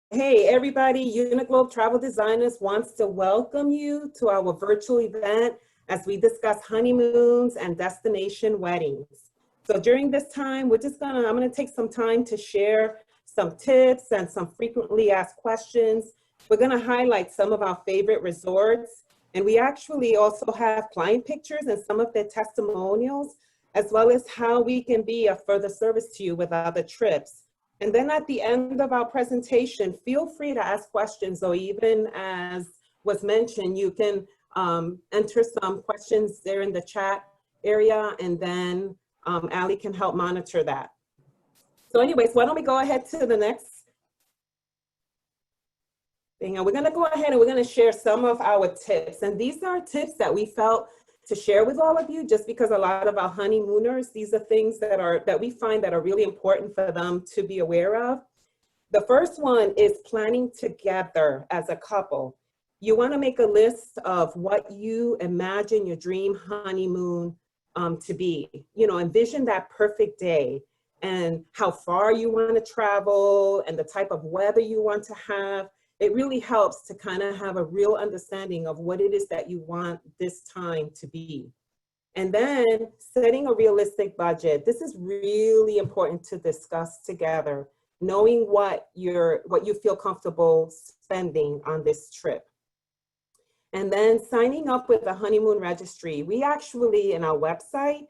Hey everybody, Uniglobe Travel Designers wants to welcome you to our virtual event as we discuss honeymoons and destination weddings. So during this time, I'm gonna take some time to share some tips and some frequently asked questions. We're gonna highlight some of our favorite resorts, and we actually also have client pictures and some of their testimonials, as well as how we can be a further service to you with other trips. And then at the end of our presentation, feel free to ask questions, or even as was mentioned, you can enter some questions there in the chat area, and then Ali can help monitor that. So anyways, why don't we go ahead to the next thing. And we're gonna go ahead and we're gonna share some of our tips. And these are tips that we felt to share with all of you, just because a lot of our honeymooners, these are things that we find that are really important for them to be aware of. The first one is planning together as a couple. You want to make a list of what you imagine your dream honeymoon to be. You know, envision that perfect day and how far you want to travel and the type of weather you want to have. It really helps to kind of have a real understanding of what it is that you want this time to be. And then setting a realistic budget. This is really important to discuss together, knowing what you feel comfortable spending on this trip. And then signing up with the honeymoon registry. We actually, in our website,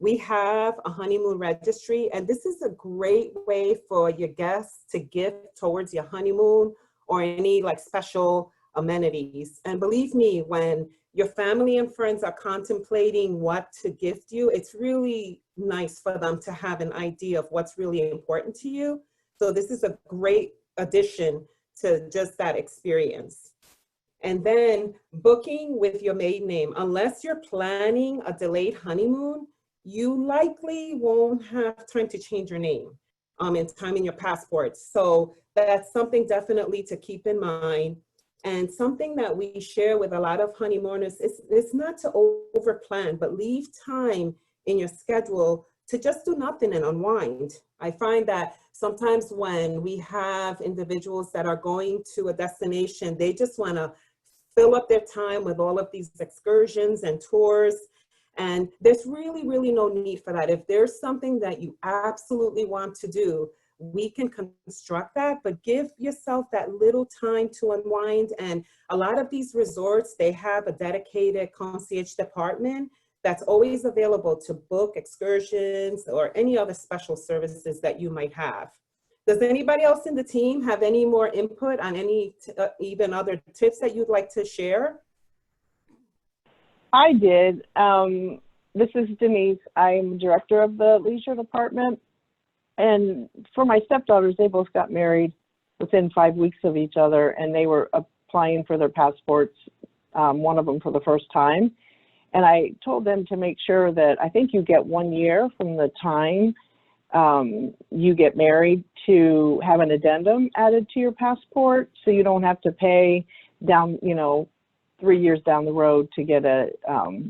we have a honeymoon registry, and this is a great way for your guests to gift towards your honeymoon or any like special amenities. And believe me, when your family and friends are contemplating what to gift you, it's really nice for them to have an idea of what's really important to you. So this is a great addition to just that experience. And then booking with your maiden name. Unless you're planning a delayed honeymoon, you likely won't have time to change your name in time in your passport. So that's something definitely to keep in mind. And something that we share with a lot of honeymooners is not to over plan, but leave time in your schedule to just do nothing and unwind. I find that sometimes when we have individuals that are going to a destination, they just want to fill up their time with all of these excursions and tours. And there's really, really no need for that. If there's something that you absolutely want to do, we can construct that, but give yourself that little time to unwind. And a lot of these resorts, they have a dedicated concierge department that's always available to book excursions or any other special services that you might have. Does anybody else in the team have any more input on any even other tips that you'd like to share? I did. This is Denise. I'm director of the leisure department. And for my stepdaughters, they both got married within 5 weeks of each other, and they were applying for their passports, one of them for the first time. And I told them to make sure that I think you get 1 year from the time you get married to have an addendum added to your passport, so you don't have to pay down, 3 years down the road to get a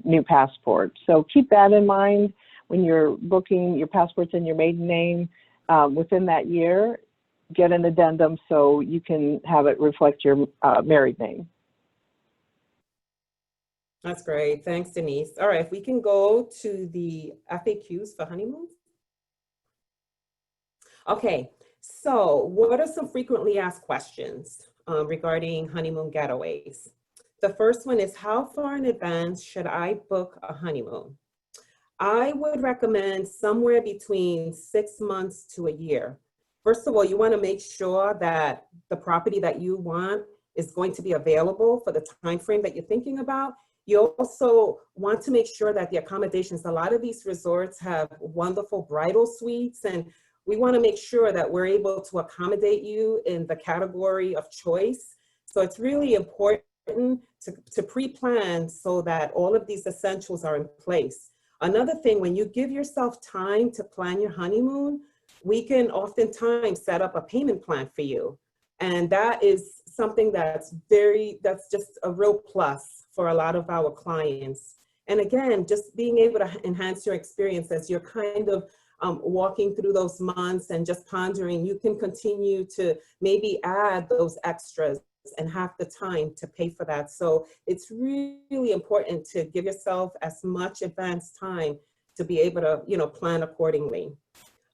new passport. So keep that in mind when you're booking your passports in your maiden name. Within that year, get an addendum so you can have it reflect your married name. That's great. Thanks, Denise. All right, if we can go to the FAQs for honeymoons. Okay, so what are some frequently asked questions regarding honeymoon getaways? The first one is, how far in advance should I book a honeymoon? I would recommend somewhere between 6 months to a year. First of all, you want to make sure that the property that you want is going to be available for the time frame that you're thinking about. You also want to make sure that the accommodations, a lot of these resorts have wonderful bridal suites, and we want to make sure that we're able to accommodate you in the category of choice. So it's really important to pre-plan so that all of these essentials are in place. Another thing, when you give yourself time to plan your honeymoon, we can oftentimes set up a payment plan for you. And that is something that's just a real plus for a lot of our clients. And again, just being able to enhance your experience as you're kind of walking through those months and just pondering, you can continue to maybe add those extras and have the time to pay for that. So it's really important to give yourself as much advance time to be able to, plan accordingly.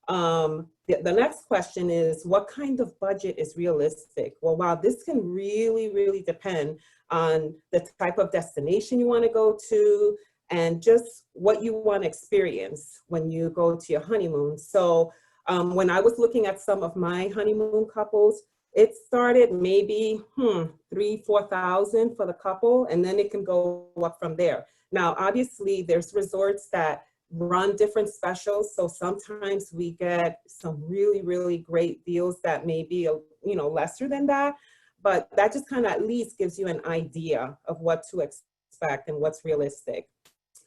The next question is, what kind of budget is realistic? Well, wow, this can really, really depend on the type of destination you want to go to and just what you want to experience when you go to your honeymoon. So when I was looking at some of my honeymoon couples, it started maybe 3,000-4,000 for the couple, and then it can go up from there. Now, obviously, there's resorts that run different specials, so sometimes we get some really, really great deals that may be lesser than that, but that just kind of at least gives you an idea of what to expect and what's realistic.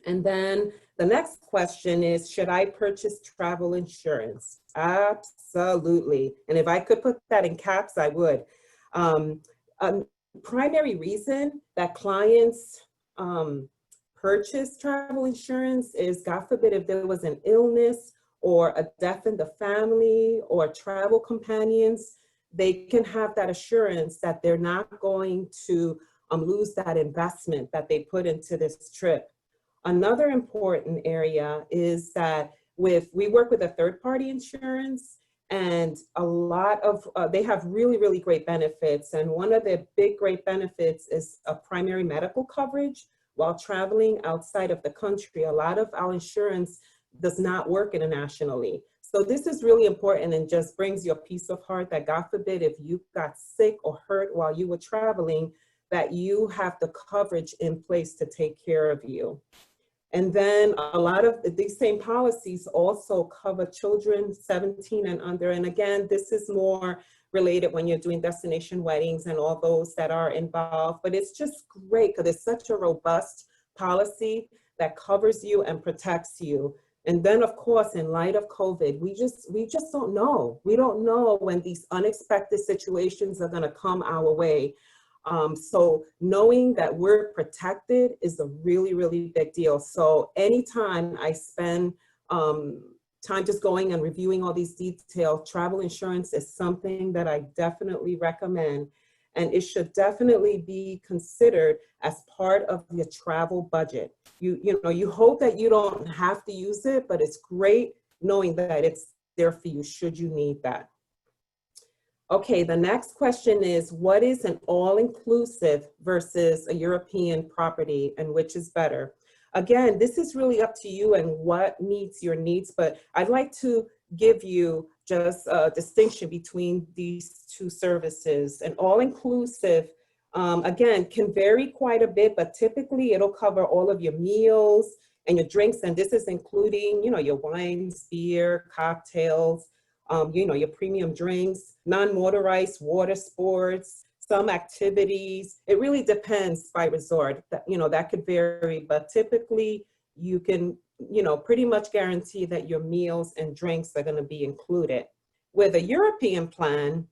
And then the next question is, should I purchase travel insurance? Absolutely. And if I could put that in caps, I would. Primary reason that clients purchase travel insurance is, God forbid, if there was an illness or a death in the family or travel companions, they can have that assurance that they're not going to lose that investment that they put into this trip. Another important area is that we work with a third-party insurance, and a lot of, they have really, really great benefits. And one of the big great benefits is a primary medical coverage while traveling outside of the country. A lot of our insurance does not work internationally. So this is really important and just brings you a peace of heart that, God forbid, if you got sick or hurt while you were traveling, that you have the coverage in place to take care of you. And then a lot of these same policies also cover children 17 and under. And again, this is more related when you're doing destination weddings and all those that are involved. But it's just great because it's such a robust policy that covers you and protects you. And then, of course, in light of COVID, we just don't know. We don't know when these unexpected situations are going to come our way. So knowing that we're protected is a really, really big deal. So anytime I spend time just going and reviewing all these details, travel insurance is something that I definitely recommend. And it should definitely be considered as part of your travel budget. You hope that you don't have to use it, but it's great knowing that it's there for you should you need that. Okay, the next question is, what is an all-inclusive versus a European property, and which is better? Again, this is really up to you and what meets your needs, but I'd like to give you just a distinction between these two services. An all-inclusive, again, can vary quite a bit, but typically it'll cover all of your meals and your drinks, and this is including, your wines, beer, cocktails, your premium drinks, non-motorized water sports, some activities. It really depends by resort. That could vary, but typically you can, pretty much guarantee that your meals and drinks are going to be included. With a European plan,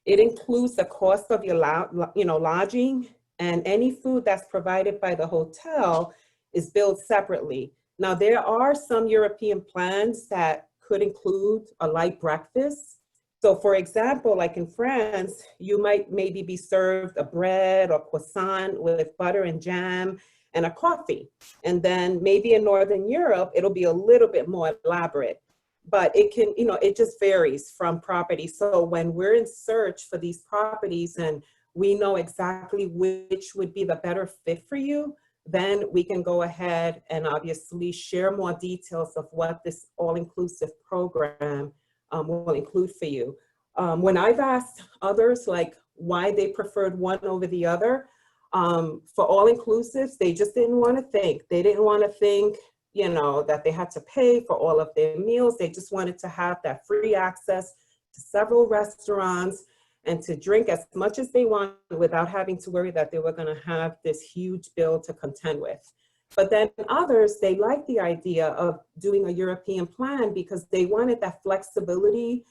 it includes the cost of your lodging, and any food that's provided by the hotel is billed separately. Now, there are some European plans that could include a light breakfast. So for example, like in France, you might maybe be served a bread or croissant with butter and jam and a coffee. And then maybe in Northern Europe, it'll be a little bit more elaborate, but it can, it just varies from property. So when we're in search for these properties and we know exactly which would be the better fit for you, then we can go ahead and obviously share more details of what this all-inclusive program will include for you. When I've asked others like why they preferred one over the other, for all-inclusives, they just didn't want to think. They didn't want to think, that they had to pay for all of their meals. They just wanted to have that free access to several restaurants and to drink as much as they want without having to worry that they were going to have this huge bill to contend with. But then others, they liked the idea of doing a European plan because they wanted that flexibility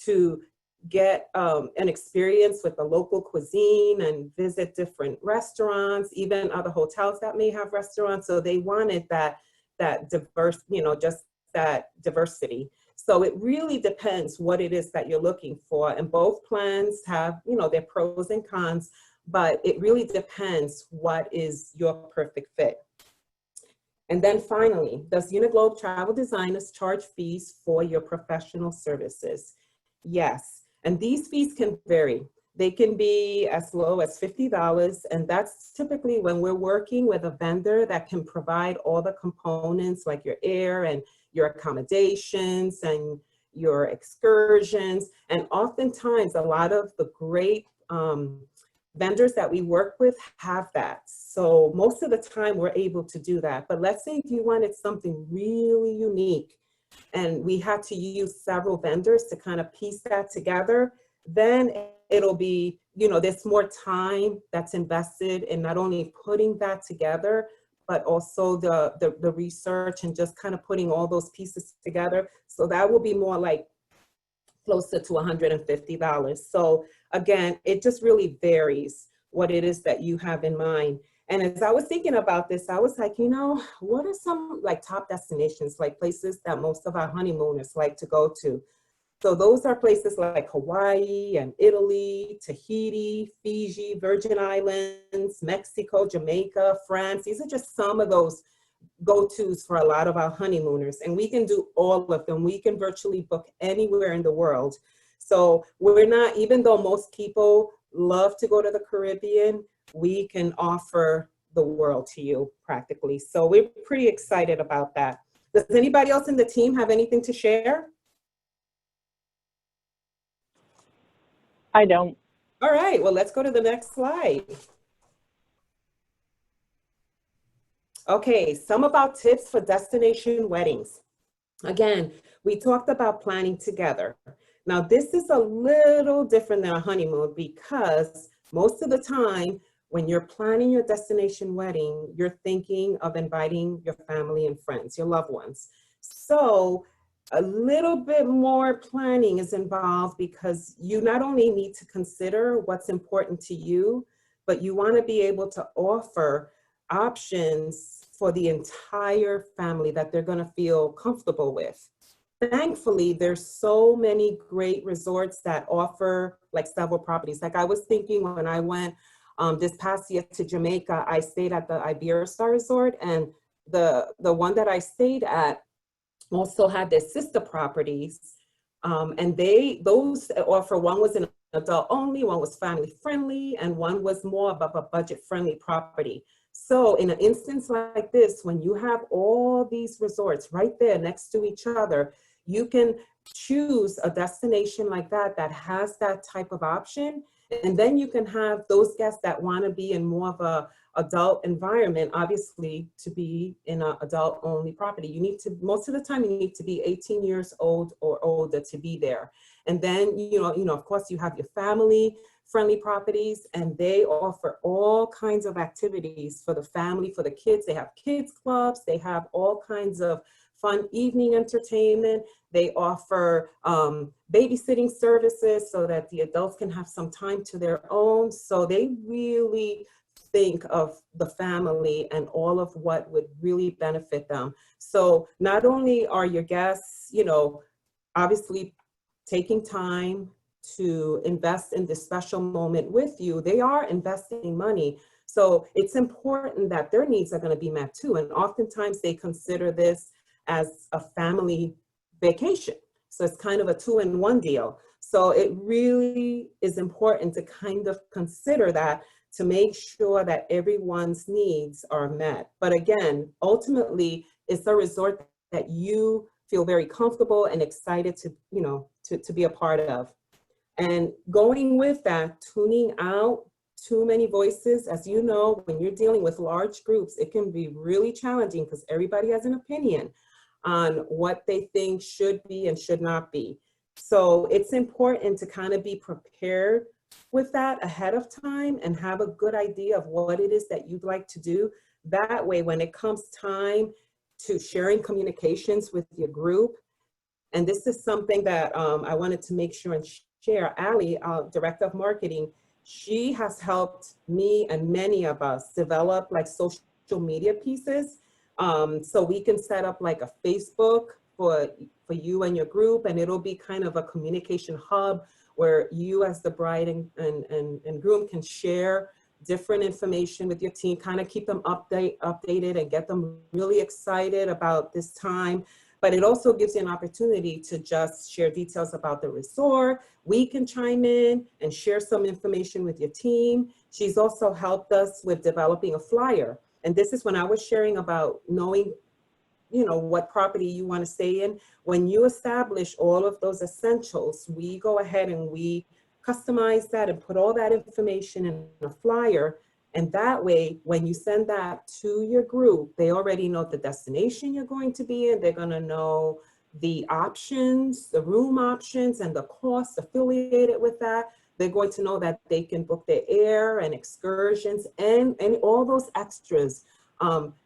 to get an experience with the local cuisine and visit different restaurants, even other hotels that may have restaurants. So they wanted that diverse, just that diversity. So it really depends what it is that you're looking for. And both plans have, you know, their pros and cons, but it really depends what is your perfect fit. And then finally, does Uniglobe Travel Designers charge fees for your professional services? Yes, and these fees can vary. They can be as low as $50, and that's typically when we're working with a vendor that can provide all the components like your air and your accommodations and your excursions. And oftentimes, a lot of the great vendors that we work with have that. So most of the time we're able to do that. But let's say if you wanted something really unique and we had to use several vendors to kind of piece that together, then it'll be, you know, there's more time that's invested in not only putting that together, but also the research and just kind of putting all those pieces together. So that will be more like closer to $150. So again, it just really varies what it is that you have in mind. And as I was thinking about this, I was like, you know, what are some like top destinations, like places that most of our honeymooners like to go to? So those are places like Hawaii and Italy, Tahiti, Fiji, Virgin Islands, Mexico, Jamaica, France. These are just some of those go-tos for a lot of our honeymooners, and we can do all of them. We can virtually book anywhere in the world. So we're not, even though most people love to go to the Caribbean, we can offer the world to you practically. So we're pretty excited about that. Does anybody else in the team have anything to share? I don't. All right, well, let's go to the next slide. Okay, some about tips for destination weddings. Again, we talked about planning together. Now, this is a little different than a honeymoon because most of the time when you're planning your destination wedding, you're thinking of inviting your family and friends, your loved ones. So a little bit more planning is involved because you not only need to consider what's important to you, but you want to be able to offer options for the entire family that they're going to feel comfortable with. Thankfully, there's so many great resorts that offer like several properties. Like I was thinking when I went this past year to Jamaica, I stayed at the Iberostar Resort, and the one that I stayed at also had their sister properties. And those offer, one was an adult only, one was family friendly, and one was more of a budget friendly property. So in an instance like this, when you have all these resorts right there next to each other, you can choose a destination like that that has that type of option. And then you can have those guests that want to be in more of a adult environment, obviously to be in an adult only property. You need to, most of the time you need to be 18 years old or older to be there. And then, you know, of course you have your family friendly properties, and they offer all kinds of activities for the family, for the kids. They have kids clubs, they have all kinds of fun evening entertainment. They offer babysitting services so that the adults can have some time to their own. So they really think of the family and all of what would really benefit them. So not only are your guests, you know, obviously taking time to invest in this special moment with you, they are investing money. So it's important that their needs are going to be met too. And oftentimes they consider this as a family vacation. So it's kind of a 2-in-1 deal. So it really is important to kind of consider that to make sure that everyone's needs are met. But again, ultimately, it's a resort that you feel very comfortable and excited to, you know, to be a part of. And going with that, tuning out too many voices. As you know, when you're dealing with large groups, it can be really challenging because everybody has an opinion on what they think should be and should not be. So it's important to kind of be prepared with that ahead of time and have a good idea of what it is that you'd like to do. That way, when it comes time to sharing communications with your group, and this is something that I wanted to make sure and share, Ali, our Director of Marketing, she has helped me and many of us develop like social media pieces. So we can set up like a Facebook for you and your group, and it'll be kind of a communication hub where you as the bride and groom can share different information with your team, kind of keep them updated and get them really excited about this time. But it also gives you an opportunity to just share details about the resort. We can chime in and share some information with your team. She's also helped us with developing a flyer. And this is when I was sharing about knowing, you know, what property you want to stay in. When you establish all of those essentials, we go ahead and we customize that and put all that information in a flyer. And that way, when you send that to your group, they already know the destination you're going to be in. They're going to know the options, the room options, and the costs affiliated with that. They're going to know that they can book their air and excursions and all those extras.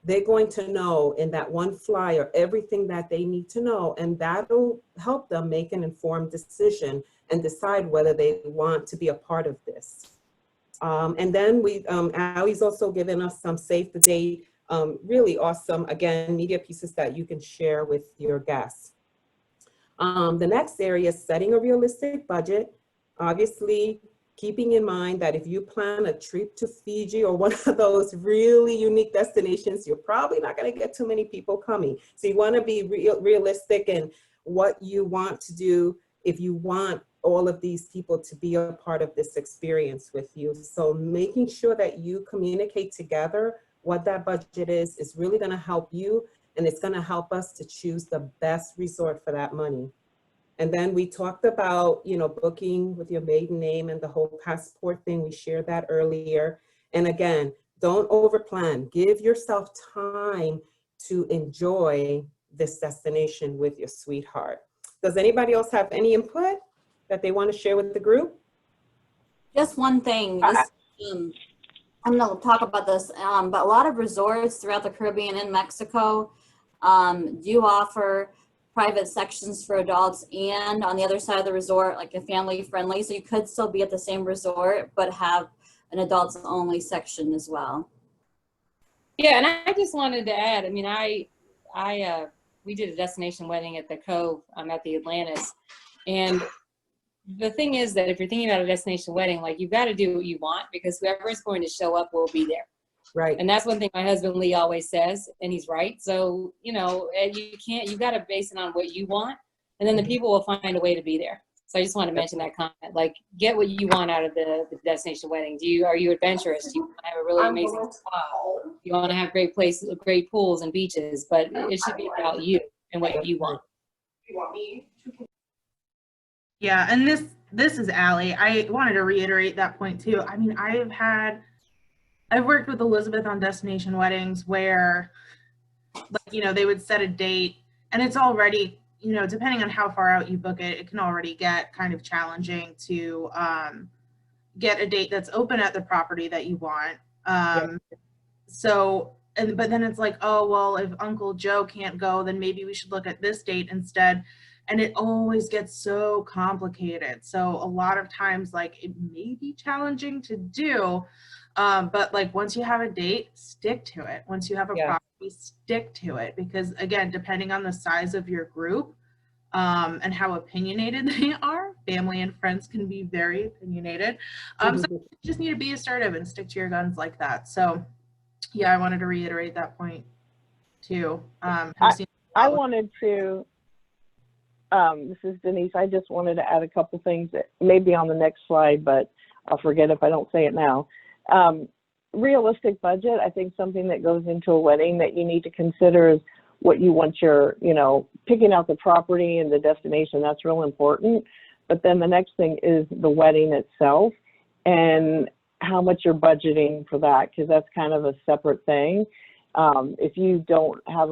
They're going to know in that one flyer everything that they need to know, and that'll help them make an informed decision and decide whether they want to be a part of this. And then Allie's also given us some save the date, really awesome, again, media pieces that you can share with your guests. The next area is setting a realistic budget. Obviously, keeping in mind that if you plan a trip to Fiji or one of those really unique destinations, you're probably not going to get too many people coming. So you want to be realistic in what you want to do if you want all of these people to be a part of this experience with you. So making sure that you communicate together what that budget is really going to help you, and it's going to help us to choose the best resort for that money. And then we talked about, you know, booking with your maiden name and the whole passport thing. We shared that earlier. And again, don't overplan. Give yourself time to enjoy this destination with your sweetheart. Does anybody else have any input that they want to share with the group? Just one thing. I'm going to talk about this, but a lot of resorts throughout the Caribbean and Mexico do offer private sections for adults, and on the other side of the resort, like a family friendly. So you could still be at the same resort, but have an adults only section as well. Yeah, and I just wanted to add, I mean, we did a destination wedding at the Cove at the Atlantis. And the thing is that if you're thinking about a destination wedding, like, you've got to do what you want, because whoever is going to show up will be there. Right. And that's one thing my husband Lee always says, and he's right. So, you know, you got to base it on what you want, and then the people will find a way to be there. So I just want to mention that comment, like, get what you want out of the destination wedding. Are you adventurous? Do you want to have a really amazing spa? You want to have great places, great pools and beaches, but it should be about you and what you want. You want me to? Yeah, and this is Allie. I wanted to reiterate that point too. I mean, I've worked with Elizabeth on destination weddings where, like, you know, they would set a date, and it's already, you know, depending on how far out you book it, it can already get kind of challenging to get a date that's open at the property that you want. So, but then it's like, oh, well, if Uncle Joe can't go, then maybe we should look at this date instead. And it always gets so complicated. So a lot of times, like, it may be challenging to do, but like, once you have a date, stick to it. Once you have a property, stick to it. Because again, depending on the size of your group and how opinionated they are, family and friends can be very opinionated. So you just need to be assertive and stick to your guns like that. So yeah, I wanted to reiterate that point too. I wanted to, this is Denise. I just wanted to add a couple things that may be on the next slide, but I'll forget if I don't say it now. Realistic budget, I think something that goes into a wedding that you need to consider is what you want your, you know, picking out the property and the destination. That's real important. But then the next thing is the wedding itself and how much you're budgeting for that, because that's kind of a separate thing. If you don't have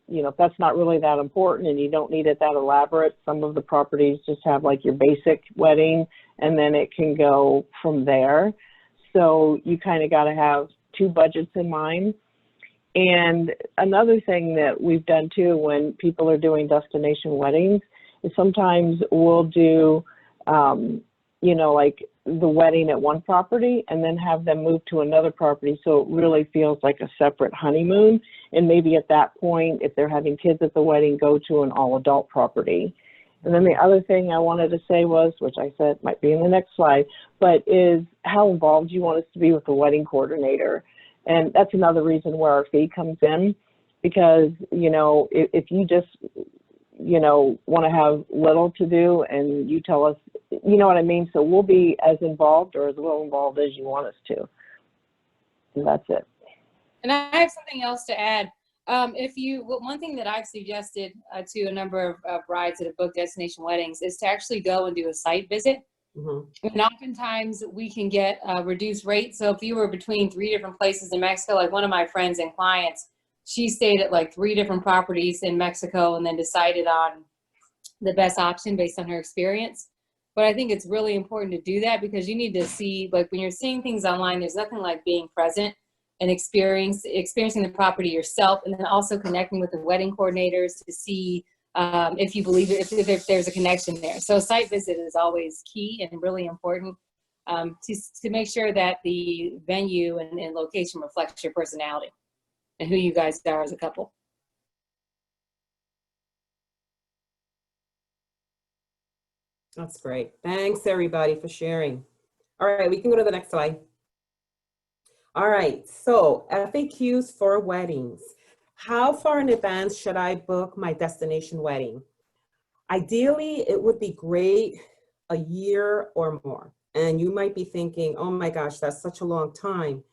if that's not really that important and you don't need it that elaborate, some of the properties just have like your basic wedding, and then it can go from there. So you kind of got to have two budgets in mind. And another thing that we've done too when people are doing destination weddings is sometimes we'll do, like the wedding at one property and then have them move to another property, so it really feels like a separate honeymoon. And maybe at that point, if they're having kids at the wedding, go to an all-adult property. And then the other thing I wanted to say was, which I said might be in the next slide, but is how involved you want us to be with the wedding coordinator. And that's another reason where our fee comes in, because, you know, if you just, you know, want to have little to do and you tell us, you know what I mean? So we'll be as involved or as little involved as you want us to. And that's it. And I have something else to add. One thing that I've suggested to a number of brides that have booked destination weddings is to actually go and do a site visit. Mm-hmm. And oftentimes we can get a reduced rate. So if you were between 3 different places in Mexico, like one of my friends and clients, she stayed at like 3 different properties in Mexico and then decided on the best option based on her experience. But I think it's really important to do that, because you need to see, like when you're seeing things online, there's nothing like being present and experiencing the property yourself, and then also connecting with the wedding coordinators to see if you believe it, if there's a connection there. So a site visit is always key and really important to make sure that the venue and location reflects your personality and who you guys are as a couple. That's great. Thanks everybody for sharing. All right, we can go to the next slide. All right, so FAQs for weddings. How far in advance should I book my destination wedding? Ideally, it would be great a year or more. And you might be thinking, oh my gosh, that's such a long time.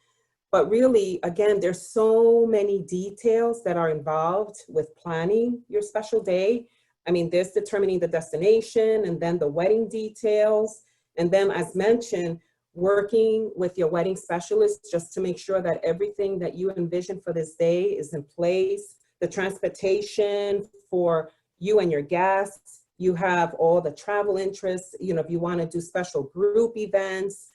But really, again, there's so many details that are involved with planning your special day. I mean, there's determining the destination and then the wedding details. And then as mentioned, working with your wedding specialist just to make sure that everything that you envision for this day is in place, the transportation for you and your guests, you have all the travel interests, you know, if you want to do special group events,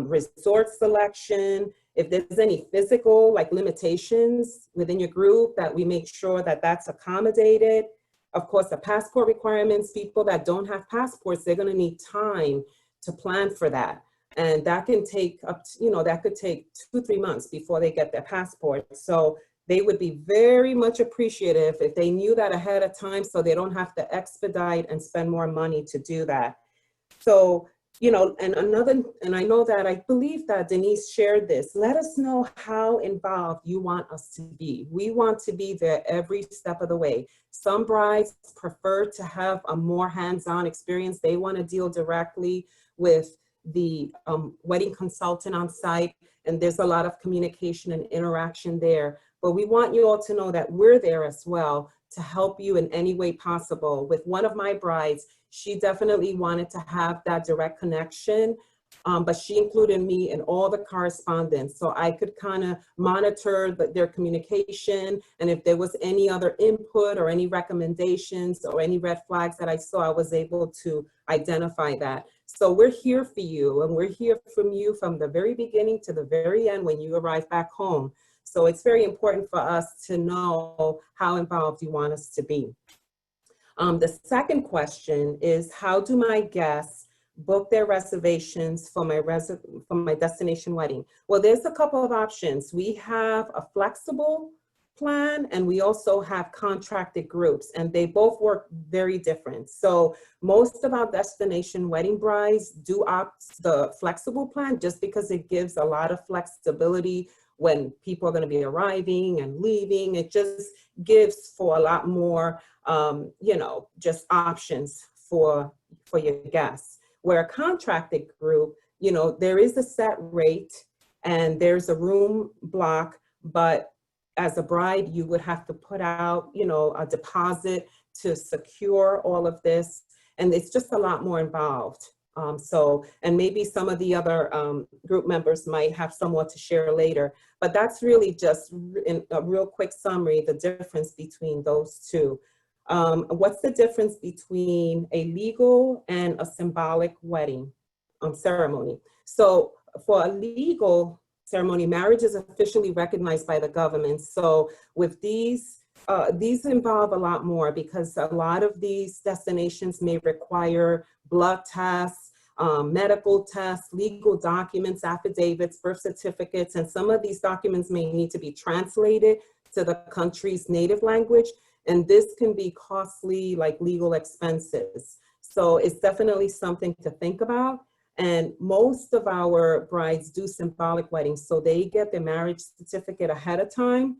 resort selection, if there's any physical like limitations within your group, that we make sure that that's accommodated. Of course, the passport requirements, people that don't have passports, they're going to need time to plan for that. And that can take up to, you know, that could take 2-3 months before they get their passport. So they would be very much appreciative if they knew that ahead of time, so they don't have to expedite and spend more money to do that. So, you know, and I know that I believe that Denise shared this. Let us know how involved you want us to be. We want to be there every step of the way. Some brides prefer to have a more hands-on experience. They want to deal directly with the wedding consultant on site, and there's a lot of communication and interaction there. But we want you all to know that we're there as well to help you in any way possible. With one of my brides, she definitely wanted to have that direct connection, but she included me in all the correspondence, so I could kind of monitor their communication, and if there was any other input or any recommendations or any red flags that I saw, I was able to identify that. So we're here for you, and we're here from you from the very beginning to the very end when you arrive back home. So it's very important for us to know how involved you want us to be. The second question is, how do my guests book their reservations for my destination wedding? Well, there's a couple of options. We have a flexible plan, and we also have contracted groups, and they both work very different. So most of our destination wedding brides do opt the flexible plan just because it gives a lot of flexibility when people are going to be arriving and leaving. It just gives for a lot more, you know, just options for your guests. Where a contracted group, you know, there is a set rate and there's a room block, but as a bride, you would have to put out, you know, a deposit to secure all of this. And it's just a lot more involved. And maybe some of the other group members might have somewhat to share later, but that's really just in a real quick summary, the difference between those two. What's the difference between a legal and a symbolic wedding ceremony? So for a legal ceremony, marriage is officially recognized by the government. So with these involve a lot more, because a lot of these destinations may require blood tests, medical tests, legal documents, affidavits, birth certificates, and some of these documents may need to be translated to the country's native language, and this can be costly, like legal expenses. So it's definitely something to think about. And most of our brides do symbolic weddings, so they get their marriage certificate ahead of time.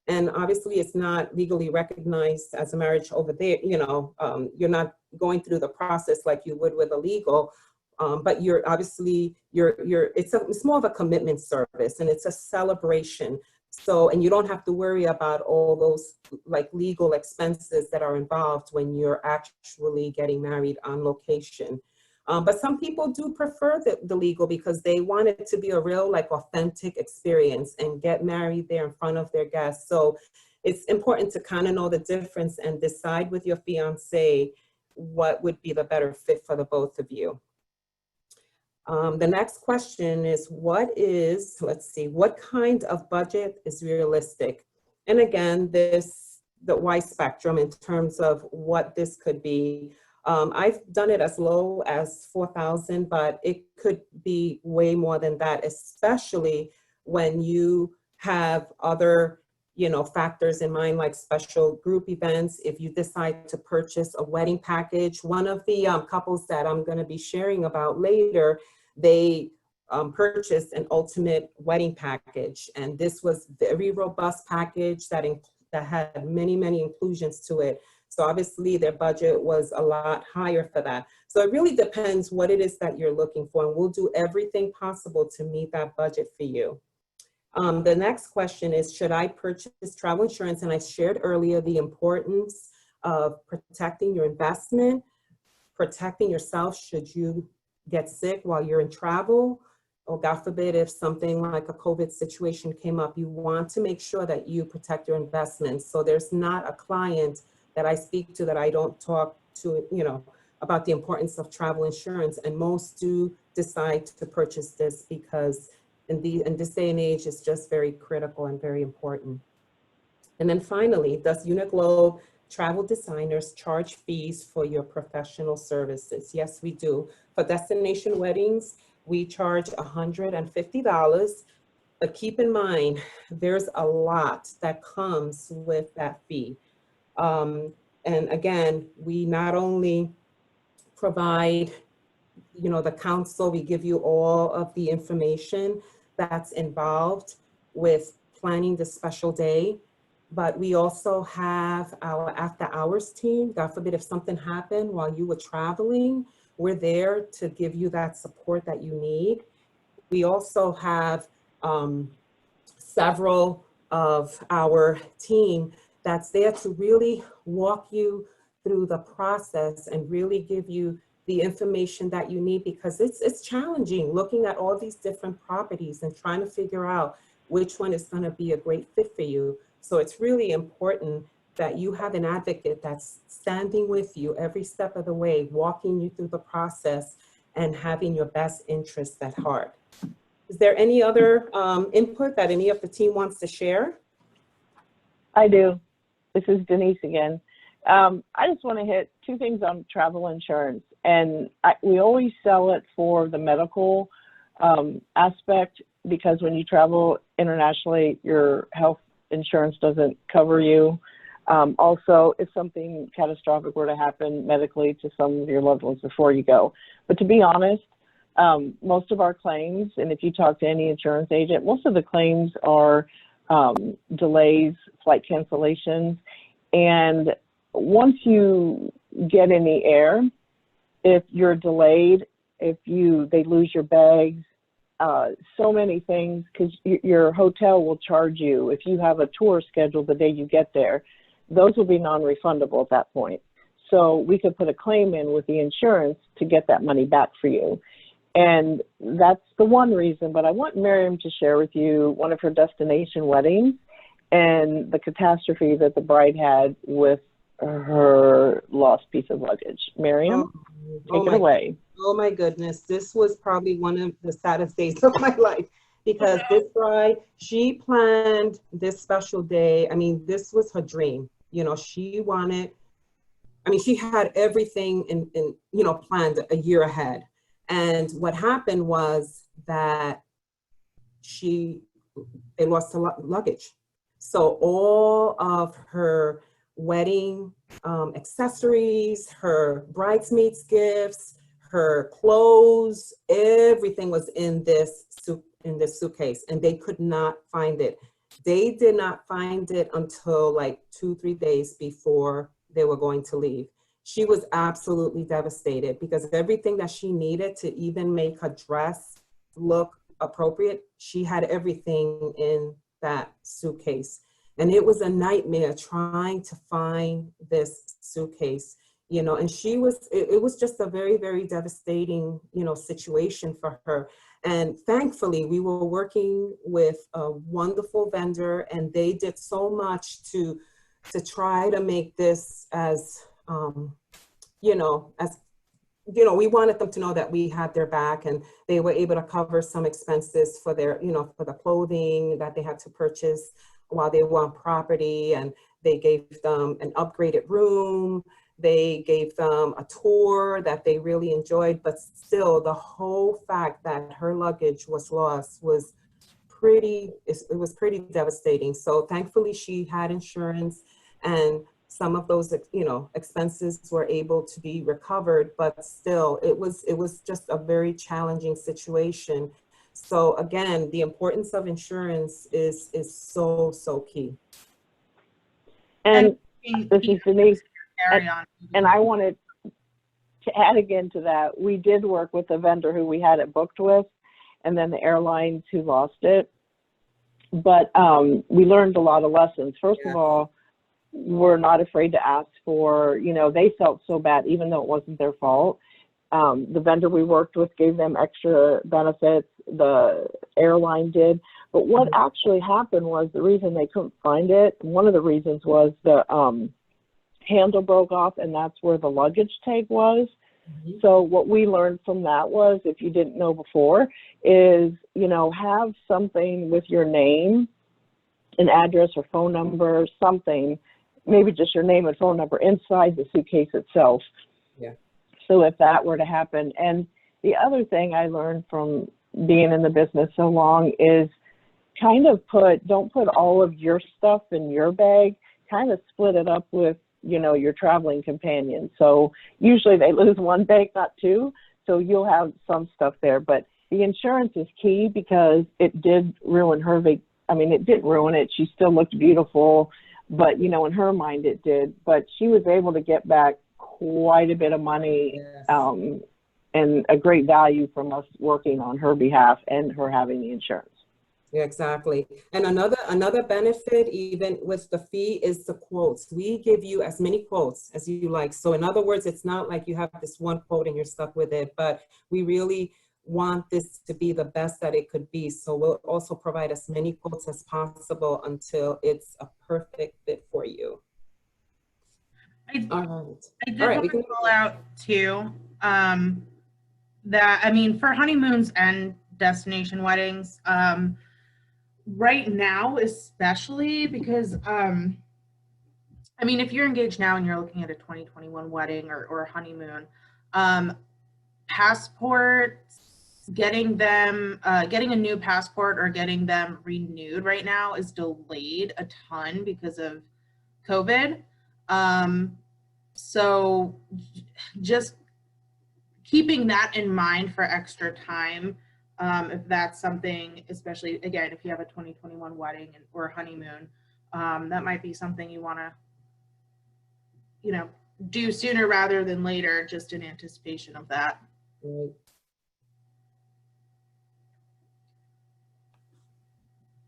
And obviously it's not legally recognized as a marriage over there. You know, you're not going through the process like you would with a legal, but you're obviously, it's more of a commitment service, and it's a celebration. So, and you don't have to worry about all those like legal expenses that are involved when you're actually getting married on location. But some people do prefer the legal because they want it to be a real, like, authentic experience and get married there in front of their guests. So it's important to kind of know the difference and decide with your fiance what would be the better fit for the both of you. The next question is, let's see, what kind of budget is realistic? And again, the wide spectrum in terms of what this could be. I've done it as low as $4,000, but it could be way more than that, especially when you have other, you know, factors in mind, like special group events. If you decide to purchase a wedding package, one of the couples that I'm going to be sharing about later, they purchased an ultimate wedding package, and this was very robust package that had many, many inclusions to it. So obviously their budget was a lot higher for that. So it really depends what it is that you're looking for, and we'll do everything possible to meet that budget for you. The next question is, should I purchase travel insurance? And I shared earlier the importance of protecting your investment, protecting yourself should you get sick while you're in travel, or God forbid, if something like a COVID situation came up, you want to make sure that you protect your investments. So there's not a client that I speak to that I don't talk to, you know, about the importance of travel insurance. And most do decide to purchase this because in this day and age, it's just very critical and very important. And then finally, does Uniglobe Travel Designers charge fees for your professional services? Yes, we do. For destination weddings, we charge $150, but keep in mind, there's a lot that comes with that fee. And again, we not only provide, you know, the counsel, we give you all of the information that's involved with planning the special day, but we also have our after hours team. God forbid if something happened while you were traveling, we're there to give you that support that you need. We also have several of our team that's there to really walk you through the process and really give you the information that you need, because it's challenging looking at all these different properties and trying to figure out which one is going to be a great fit for you. So it's really important that you have an advocate that's standing with you every step of the way, walking you through the process and having your best interests at heart. Is there any other input that any of the team wants to share? I do. This is Denise again. I just want to hit two things on travel insurance. And we always sell it for the medical aspect, because when you travel internationally, your health insurance doesn't cover you. Also, if something catastrophic were to happen medically to some of your loved ones before you go. But to be honest, most of our claims, and if you talk to any insurance agent, most of the claims are delays, flight cancellations. And once you get in the air, if you're delayed, they lose your bags, so many things, because your hotel will charge you. If you have a tour scheduled the day you get there, those will be non-refundable at that point. So we could put a claim in with the insurance to get that money back for you. And that's the one reason, but I want Miriam to share with you one of her destination weddings and the catastrophe that the bride had with her lost piece of luggage. Miriam, take it away. Oh my goodness, this was probably one of the saddest days of my life, because this bride, she planned this special day. I mean, this was her dream. You know, she wanted, I mean, she had everything in planned a year ahead. And what happened was that they lost her luggage. So all of her wedding accessories, her bridesmaids gifts, her clothes, everything was in this suitcase, and they could not find it. They did not find it until like 2-3 days before they were going to leave. She was absolutely devastated because everything that she needed to even make her dress look appropriate, she had everything in that suitcase. And it was a nightmare trying to find this suitcase, you know, and it was just a very, very devastating, you know, situation for her. And thankfully, we were working with a wonderful vendor, and they did so much to try to make this as, you know, we wanted them to know that we had their back, and they were able to cover some expenses for their, you know, for the clothing that they had to purchase while they were on property. And they gave them an upgraded room. They gave them a tour that they really enjoyed, but still the whole fact that her luggage was lost was it was pretty devastating. So thankfully she had insurance, and some of those, you know, expenses were able to be recovered, but still it was just a very challenging situation. So again, the importance of insurance is so key. And this is Denise. Carry on. And I wanted to add again to that, we did work with the vendor who we had it booked with, and then the airlines who lost it. But we learned a lot of lessons. First of all, we're not afraid to ask for, you know, they felt so bad, even though it wasn't their fault. The vendor we worked with gave them extra benefits, the airline did. But what actually happened was the reason they couldn't find it, one of the reasons was the handle broke off, and that's where the luggage tag was. So what we learned from that was, if you didn't know before, is, you know, have something with your name, an address or phone number, something, maybe just your name and phone number inside the suitcase itself. Yeah. So if that were to happen. And the other thing I learned from being in the business so long is kind of don't put all of your stuff in your bag, kind of split it up with, you know, your traveling companion. So usually they lose one bag, not two. So you'll have some stuff there, but the insurance is key because it did ruin her I mean, it didn't ruin it. She still looked beautiful, but, you know, in her mind it did. But she was able to get back quite a bit of money, and a great value from us working on her behalf and her having the insurance. Yeah, exactly. And another benefit, even with the fee, is the quotes. We give you as many quotes as you like. So in other words, it's not like you have this one quote and you're stuck with it, but we really want this to be the best that it could be. So we'll also provide as many quotes as possible until it's a perfect fit for you. I did Want to call out too, that, I mean, for honeymoons and destination weddings, right now, especially because, I mean, if you're engaged now and you're looking at a 2021 wedding or a honeymoon, passports, getting a new passport or getting them renewed right now is delayed a ton because of COVID. So just keeping that in mind for extra time, if that's something, especially again, if you have a 2021 wedding or a honeymoon, that might be something you want to, you know, do sooner rather than later, just in anticipation of that.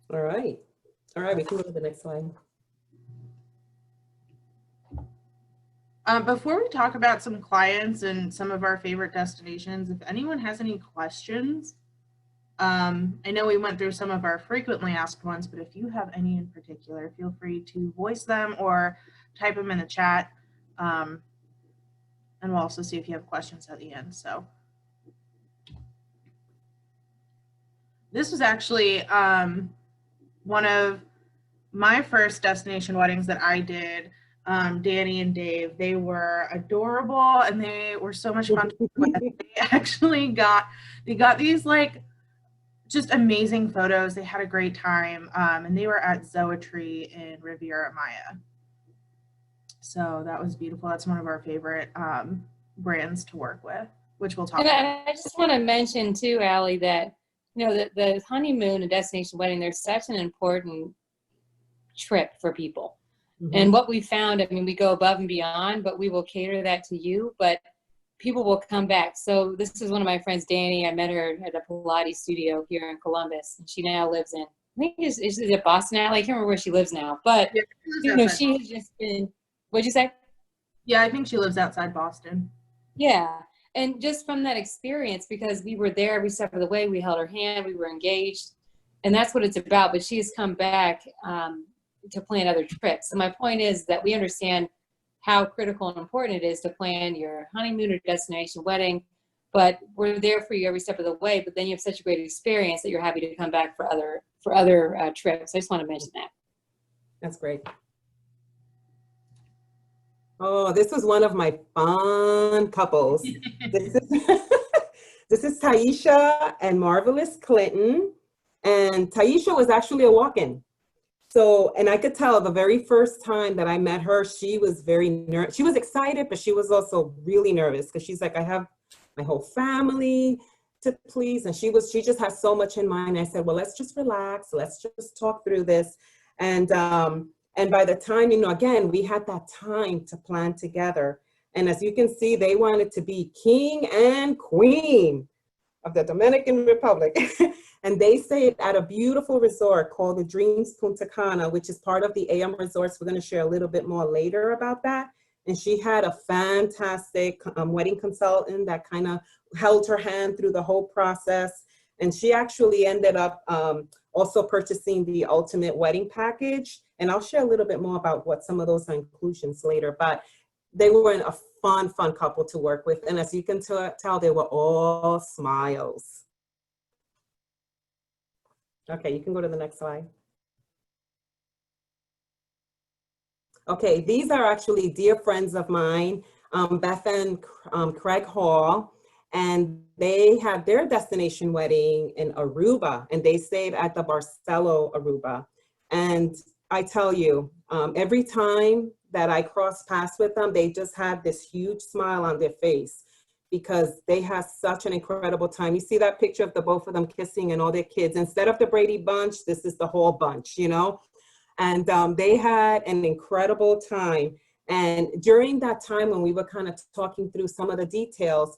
Right. All right. We can go to the next slide. Before we talk about some clients and some of our favorite destinations, if anyone has any questions, I know we went through some of our frequently asked ones, but if you have any in particular, feel free to voice them or type them in the chat. And we'll also see if you have questions at the end. So this was actually one of my first destination weddings that I did. Danny and Dave. They were adorable and they were so much fun to work with. They actually got these like just amazing photos. They had a great time, and they were at Zoetree in Riviera Maya. So that was beautiful. That's one of our favorite brands to work with, which we'll talk And about. I just want to mention too, Allie, that the honeymoon and destination wedding, they're such an important trip for people. And what we found, I mean, we go above and beyond, but we will cater that to you, but people will come back. So this is one of my friends, Danny. I met her at a Pilates studio here in Columbus, and she now lives in, I think is it Boston, Allie? I can't remember where she lives now, but Yeah, she has just been, what'd you say? Yeah, I think she lives outside Boston. Yeah. And just from that experience, because we were there every step of the way, we held her hand, we were engaged, and that's what it's about. But she has come back to plan other trips. So my point is that we understand how critical and important it is to plan your honeymoon or destination wedding, but we're there for you every step of the way. But then you have such a great experience that you're happy to come back for other trips. I just want to mention that. That's great. Oh, this was one of my fun couples. This is Taisha and Marvelous Clinton. And Taisha was actually a walk-in. So, and I could tell the very first time that I met her, she was very nervous. She was excited, but she was also really nervous because she's like, I have my whole family to please. And she just has so much in mind. I said, well, let's just relax. Let's just talk through this. And by the time, again, we had that time to plan together. And as you can see, they wanted to be king and queen of the Dominican Republic. And they stayed at a beautiful resort called the Dreams Punta Cana, which is part of the AM Resorts. We're going to share a little bit more later about that. And she had a fantastic wedding consultant that kind of held her hand through the whole process. And she actually ended up also purchasing the ultimate wedding package. And I'll share a little bit more about what some of those inclusions later. But they were a fun couple to work with. And as you can tell, they were all smiles. Okay, you can go to the next slide. Okay, these are actually dear friends of mine, Beth and Craig Hall, and they had their destination wedding in Aruba, and they stayed at the Barcelo Aruba. And I tell you, every time that I cross paths with them, they just had this huge smile on their face because they had such an incredible time. You see that picture of the both of them kissing and all their kids. Instead of the Brady Bunch, this is the whole bunch, And they had an incredible time. And during that time when we were kind of talking through some of the details,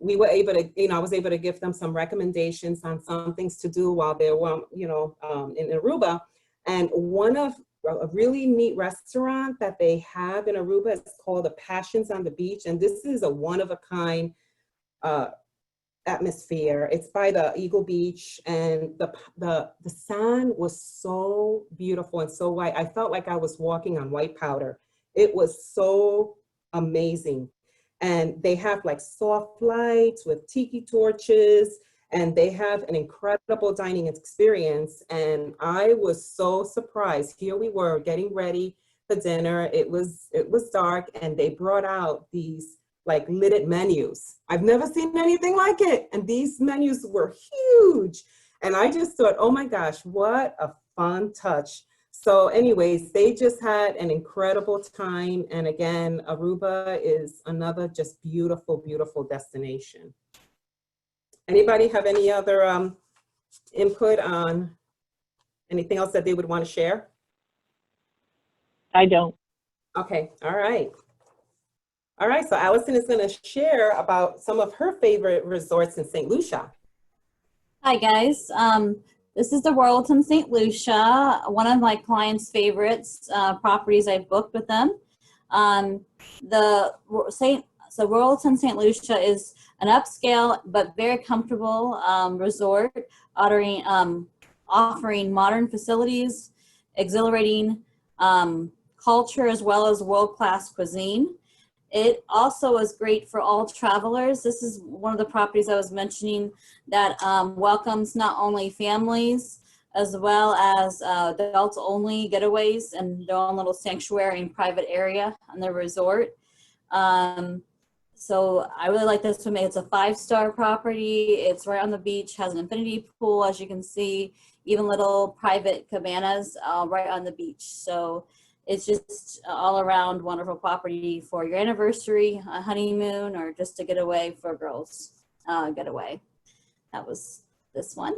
we were able to, I was able to give them some recommendations on some things to do while they were, in Aruba. And one of a really neat restaurant that they have in Aruba is called the Passions on the Beach. And this is a one-of-a-kind atmosphere. It's by the Eagle Beach, and the sand was so beautiful and so white. I felt like I was walking on white powder. It was so amazing. And they have like soft lights with tiki torches, and they have an incredible dining experience. And I was so surprised. Here we were getting ready for dinner. It was dark, and they brought out these like lidded menus. I've never seen anything like it. And these menus were huge. And I just thought, oh my gosh, what a fun touch. So anyways, they just had an incredible time. And again, Aruba is another just beautiful, beautiful destination. Anybody have any other input on anything else that they would want to share? I don't. Okay, all right. All right, so Allison is going to share about some of her favorite resorts in St. Lucia. Hi guys, this is the Royalton St. Lucia, one of my clients' favorites properties I've booked with them. So Royalton St. Lucia is an upscale but very comfortable resort, offering modern facilities, exhilarating culture, as well as world-class cuisine. It also is great for all travelers. This is one of the properties I was mentioning that welcomes not only families as well as adults only getaways and their own little sanctuary and private area on the resort. So I really like this one. It's a 5-star property. It's right on the beach, has an infinity pool, as you can see, even little private cabanas right on the beach. So it's just all around wonderful property for your anniversary, a honeymoon, or just to get away for girls getaway. That was this one.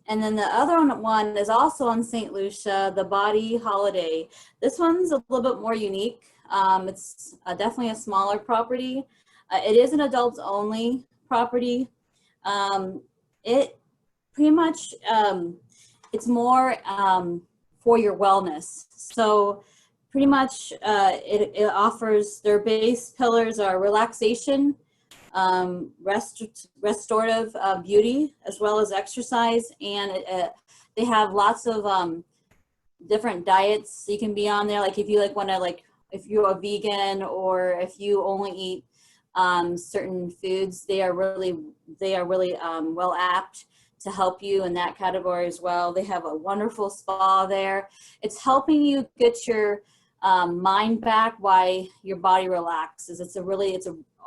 And then the other one is also on St. Lucia, the Body Holiday. This one's a little bit more unique. It's definitely a smaller property. It is an adults only property. It pretty much, it's more for your wellness. So pretty much it offers, their base pillars are relaxation, restorative beauty, as well as exercise. And they have lots of different diets you can be on there. Like if you want to, if you're a vegan or if you only eat certain foods, they are really well apt to help you in that category as well. They have a wonderful spa there. It's helping you get your mind back while your body relaxes. It's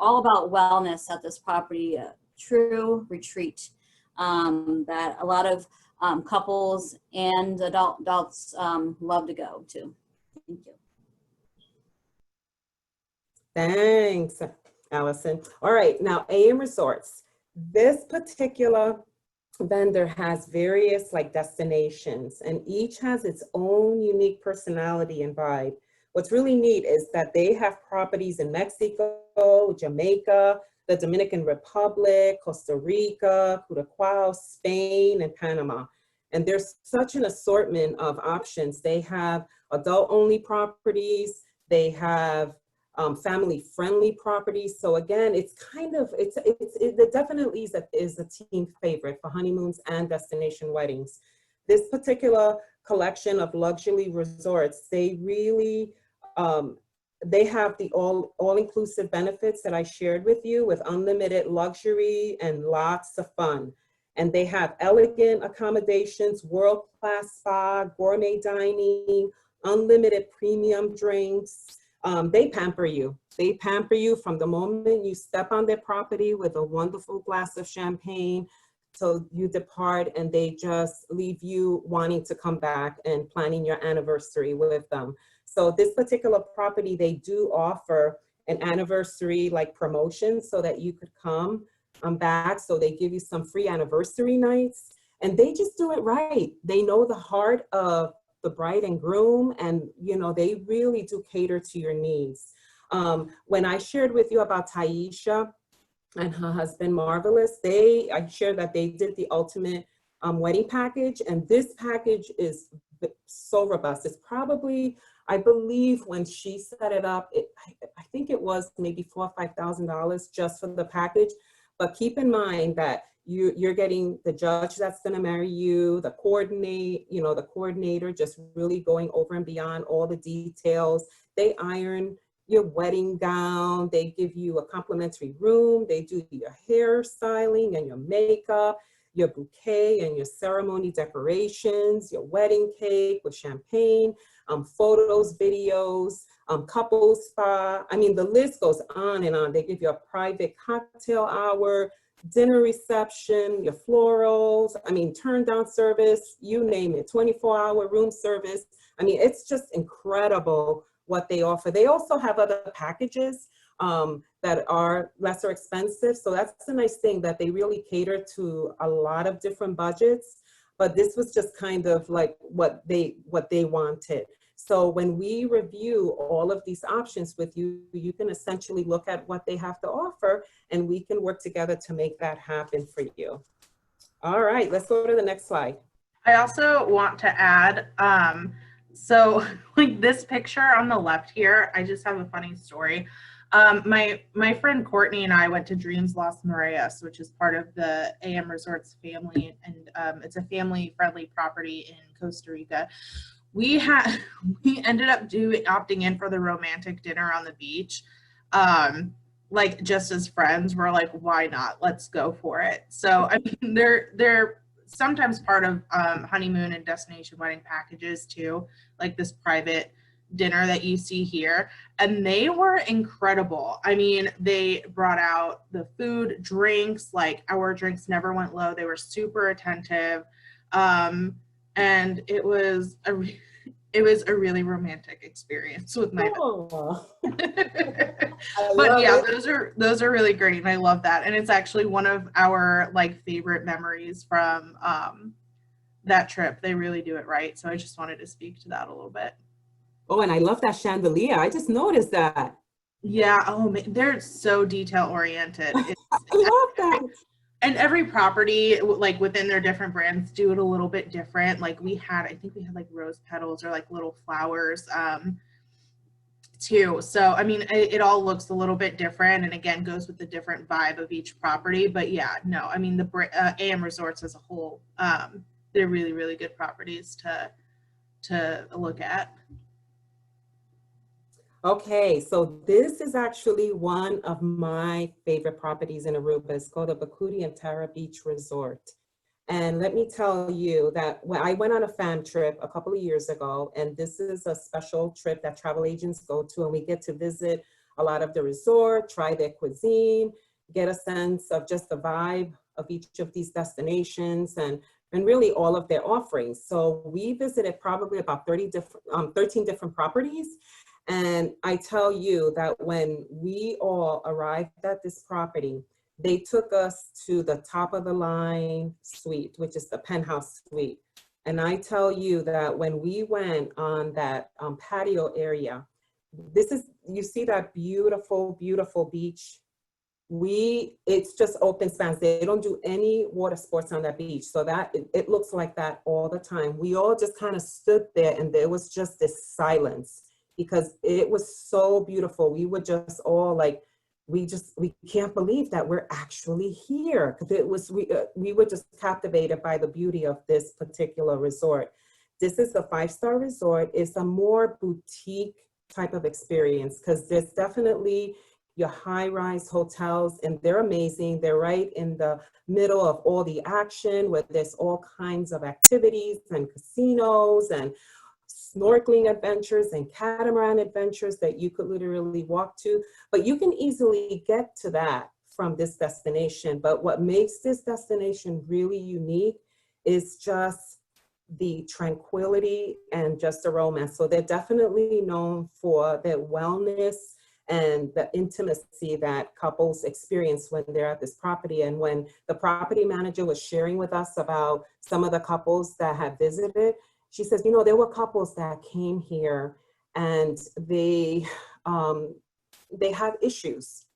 all about wellness at this property, a true retreat that a lot of couples and adults love to go to. Thank you. Thanks, Allison. All right, now AM Resorts. This particular vendor has various destinations, and each has its own unique personality and vibe. What's really neat is that they have properties in Mexico, Jamaica, the Dominican Republic, Costa Rica, Curacao, Spain, and Panama. And there's such an assortment of options. They have adult-only properties. They have family-friendly properties. So again, it definitely is a team favorite for honeymoons and destination weddings. This particular collection of luxury resorts, they really, they have the all-inclusive benefits that I shared with you, with unlimited luxury and lots of fun. And they have elegant accommodations, world-class spa, gourmet dining, unlimited premium drinks. They pamper you. They pamper you from the moment you step on their property with a wonderful glass of champagne till you depart, and they just leave you wanting to come back and planning your anniversary with them. So this particular property, they do offer an anniversary promotion so that you could come back. So they give you some free anniversary nights, and they just do it right. They know the heart of the bride and groom, and they really do cater to your needs. When I shared with you about Taisha and her husband Marvelous, I shared that they did the ultimate wedding package, and this package is so robust. It's probably, I believe when she set it up, I think it was maybe $4,000 or $5,000 just for the package. But keep in mind that you're getting the judge that's going to marry you, the coordinator just really going over and beyond all the details. They iron your wedding gown. They give you a complimentary room. They do your hair styling and your makeup, your bouquet and your ceremony decorations, your wedding cake with champagne, photos, videos, couples spa. I mean, the list goes on and on. They give you a private cocktail hour, dinner reception, your florals, turn down service, you name it, 24-hour room service. It's just incredible what they offer. They also have other packages that are lesser expensive. So that's the nice thing, that they really cater to a lot of different budgets, but this was just kind of what they wanted. So when we review all of these options with you, you can essentially look at what they have to offer, and we can work together to make that happen for you. All right, let's go to the next slide. I also want to add, so this picture on the left here, I just have a funny story. My friend Courtney and I went to Dreams Las Marias, which is part of the AM Resorts family, and it's a family-friendly property in Costa Rica. We ended up opting in for the romantic dinner on the beach. Just as friends, we're like, why not? Let's go for it. So they're sometimes part of honeymoon and destination wedding packages too, like this private dinner that you see here, and they were incredible. I mean, they brought out the food, drinks, like our drinks never went low. They were super attentive, and it was a really romantic experience with my Oh, but yeah, those are really great, and I love that. And it's actually one of our like favorite memories from that trip. They really do it right. So I just wanted to speak to that a little bit. oh, and I love that chandelier. I just noticed that. Yeah, oh man, they're so detail oriented. I love that. And every property, like within their different brands, do it a little bit different. Like I think we had like rose petals or like little flowers too. So, I mean, it all looks a little bit different, and again, goes with the different vibe of each property. But yeah, no, I mean, the AM Resorts as a whole, they're really, really good properties to look at. Okay, so this is actually one of my favorite properties in Aruba. It's called the Bakuti and Tara Beach Resort. And let me tell you that when I went on a fan trip a couple of years ago, and this is a special trip that travel agents go to, and we get to visit a lot of the resort, try their cuisine, get a sense of just the vibe of each of these destinations, and really all of their offerings. So we visited probably about 13 different properties. And I tell you that when we all arrived at this property, they took us to the top of the line suite, which is the penthouse suite. And I tell you that when we went on that patio area, you see that beautiful, beautiful beach. It's just open spans. They don't do any water sports on that beach. So that it looks like that all the time. We all just kind of stood there, and there was just this silence, because it was so beautiful. We were just all like, we can't believe that we're actually here, because we were just captivated by the beauty of this particular resort. This is a 5-star resort. It's a more boutique type of experience, because there's definitely your high-rise hotels, and they're amazing. They're right in the middle of all the action, where there's all kinds of activities and casinos and snorkeling adventures and catamaran adventures that you could literally walk to. But you can easily get to that from this destination. But what makes this destination really unique is just the tranquility and just the romance. So they're definitely known for their wellness and the intimacy that couples experience when they're at this property. And when the property manager was sharing with us about some of the couples that had visited, she says, you know, there were couples that came here and they had issues.